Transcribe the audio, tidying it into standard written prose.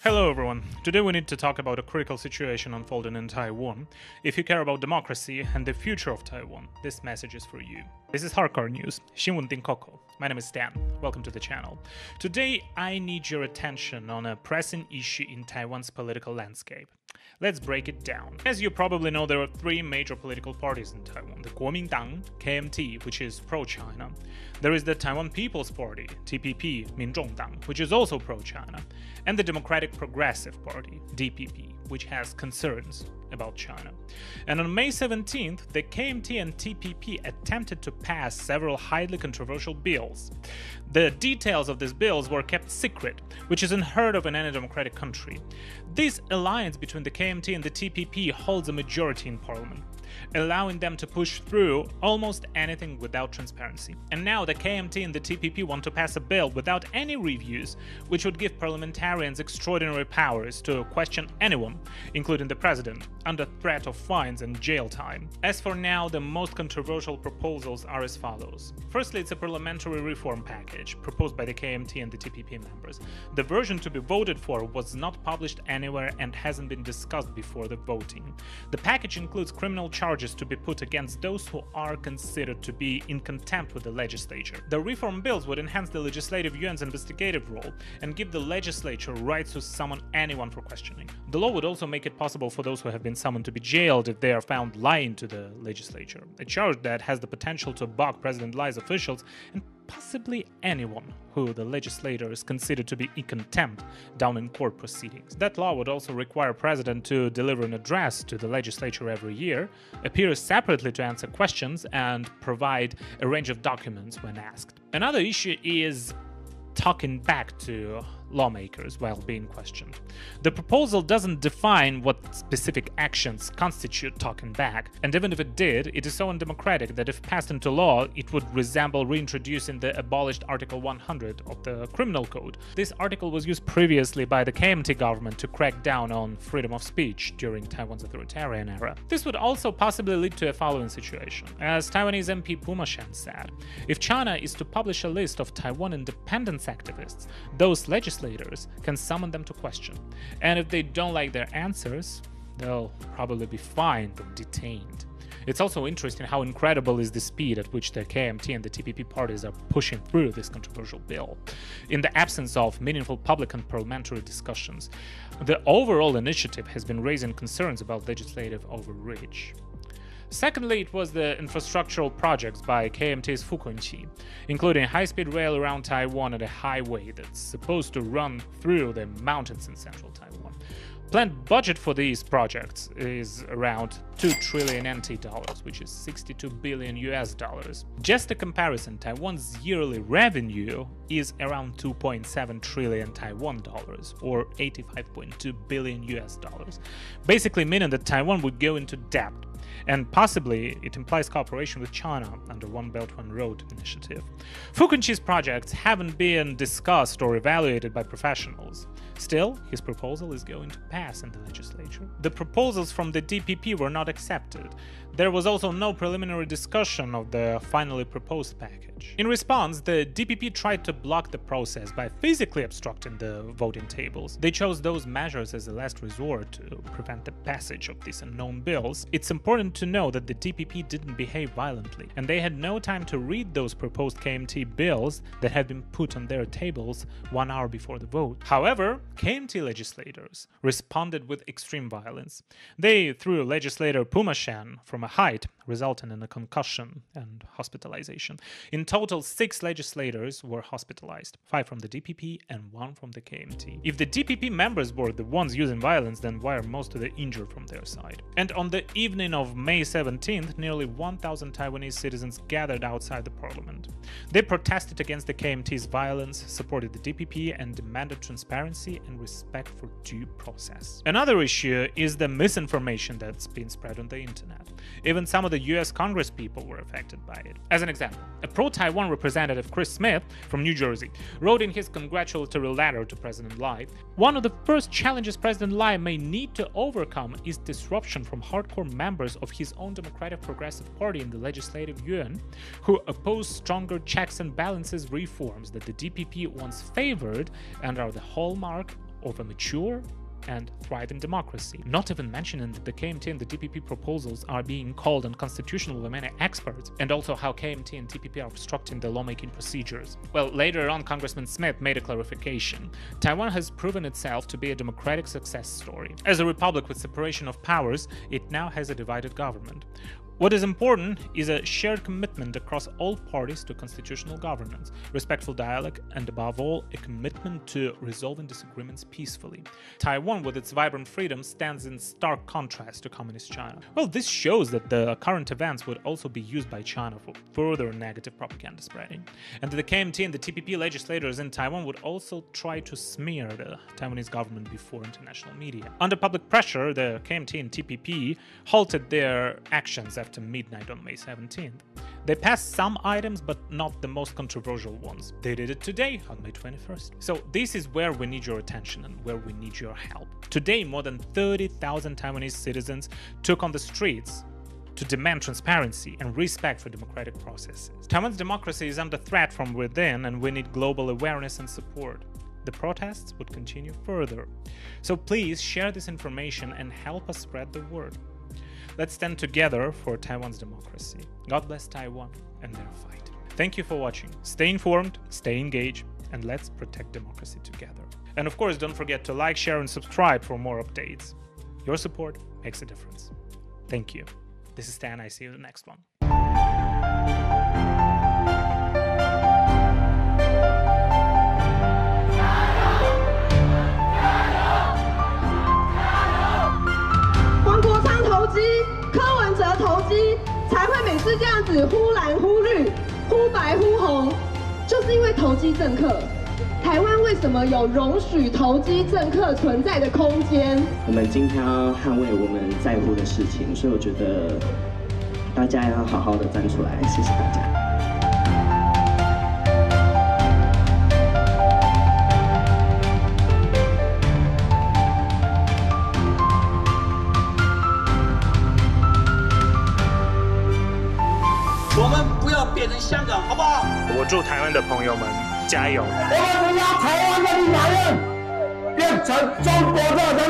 Hello everyone, today we need to talk about a critical situation unfolding in Taiwan. If you care about democracy and the future of Taiwan, this message is for you. This is Hardcore News, Shinwon Din Koko. My name is Dan, welcome to the channel. Today I need your attention on a pressing issue in Taiwan's political landscape. Let's break it down. As you probably know, there are three major political parties in Taiwan. The Kuomintang, KMT, which is pro-China. There is the Taiwan People's Party, TPP, 民众党, which is also pro-China. And the Democratic Progressive Party, DPP, which has concerns about China. And on May 17th, the KMT and TPP attempted to pass several highly controversial bills. The details of these bills were kept secret, which is unheard of in any democratic country. This alliance between the KMT and the TPP holds a majority in parliament, allowing them to push through almost anything without transparency. And now the KMT and the TPP want to pass a bill without any reviews, which would give parliamentarians extraordinary powers to question anyone, including the president, under threat of fines and jail time. As for now, the most controversial proposals are as follows. Firstly, it's a parliamentary reform package proposed by the KMT and the TPP members. The version to be voted for was not published anywhere and hasn't been discussed before the voting. The package includes criminal charges to be put against those who are considered to be in contempt with the legislature. The reform bills would enhance the legislative yuan's investigative role and give the legislature rights to summon anyone for questioning. The law would also make it possible for those who have been summoned to be jailed if they are found lying to the legislature, a charge that has the potential to bog President Lai's officials and possibly anyone who the legislators consider to be in contempt down in court proceedings. That law would also require a president to deliver an address to the legislature every year, appear separately to answer questions, and provide a range of documents when asked. Another issue is talking back to lawmakers while being questioned. The proposal doesn't define what specific actions constitute talking back, and even if it did, it is so undemocratic that if passed into law, it would resemble reintroducing the abolished Article 100 of the Criminal Code. This article was used previously by the KMT government to crack down on freedom of speech during Taiwan's authoritarian era. This would also possibly lead to a following situation. As Taiwanese MP Puma Shan said, if China is to publish a list of Taiwan independence activists, those legislators can summon them to question, and if they don't like their answers, they'll probably be fined or detained. It's also interesting how incredible is the speed at which the KMT and the TPP parties are pushing through this controversial bill. In the absence of meaningful public and parliamentary discussions, the overall initiative has been raising concerns about legislative overreach. Secondly, it was the infrastructural projects by KMT's Fukunqi, including high-speed rail around Taiwan and a highway that's supposed to run through the mountains in central Taiwan. Planned budget for these projects is around 2 trillion NT dollars, which is 62 billion US dollars. Just a comparison, Taiwan's yearly revenue is around 2.7 trillion Taiwan dollars, or 85.2 billion US dollars, basically meaning that Taiwan would go into debt. And possibly it implies cooperation with China under One Belt One Road initiative. Fukunqi's projects haven't been discussed or evaluated by professionals. Still, his proposal is going to pass in the legislature. The proposals from the DPP were not accepted. There was also no preliminary discussion of the finally proposed package. In response, the DPP tried to block the process by physically obstructing the voting tables. They chose those measures as a last resort to prevent the passage of these unknown bills. It's important to know that the DPP didn't behave violently, and they had no time to read those proposed KMT bills that had been put on their tables 1 hour before the vote. However, KMT legislators responded with extreme violence. They threw legislator Puma Shan from a height, resulting in a concussion and hospitalization. In total, 6 legislators were hospitalized, 5 from the DPP and 1 from the KMT. If the DPP members were the ones using violence, then why are most of the injured from their side? And on the evening of May 17th, nearly 1,000 Taiwanese citizens gathered outside the parliament. They protested against the KMT's violence, supported the DPP, and demanded transparency and respect for due process. Another issue is the misinformation that's been spread on the internet. Even some of the US Congress people were affected by it. As an example, a pro-Taiwan representative, Chris Smith, from New Jersey, wrote in his congratulatory letter to President Lai, "One of the first challenges President Lai may need to overcome is disruption from hardcore members of his own Democratic Progressive Party in the Legislative Yuan, who oppose stronger checks and balances reforms that the DPP once favored and are the hallmark of a mature and thriving democracy. Not even mentioning that the KMT and the DPP proposals are being called unconstitutional by many experts, and also how KMT and DPP are obstructing the lawmaking procedures. Well, later on, Congressman Smith made a clarification. Taiwan has proven itself to be a democratic success story. As a republic with separation of powers, it now has a divided government. What is important is a shared commitment across all parties to constitutional governance, respectful dialogue, and above all, a commitment to resolving disagreements peacefully. Taiwan, with its vibrant freedom, stands in stark contrast to Communist China. Well, this shows that the current events would also be used by China for further negative propaganda spreading, and that the KMT and the TPP legislators in Taiwan would also try to smear the Taiwanese government before international media. Under public pressure, the KMT and TPP halted their actions after midnight on May 17th. They passed some items, but not the most controversial ones. They did it today, on May 21st. So this is where we need your attention and where we need your help. Today, more than 30,000 Taiwanese citizens took on the streets to demand transparency and respect for democratic processes. Taiwan's democracy is under threat from within, and we need global awareness and support. The protests would continue further. So please share this information and help us spread the word. Let's stand together for Taiwan's democracy. God bless Taiwan and their fight. Thank you for watching. Stay informed, stay engaged, and let's protect democracy together. And of course, don't forget to like, share, and subscribe for more updates. Your support makes a difference. Thank you. This is Stan. I see you in the next one.柯文哲投机，才会每次这样子忽蓝忽绿、忽白忽红，就是因为投机政客。台湾为什么有容许投机政客存在的空间？我们今天要捍卫我们在乎的事情，所以我觉得大家要好好的站出来，谢谢大家。我们不要变成香港，好不好？我祝台湾的朋友们加油！我们不要台湾的立法院变成中国的人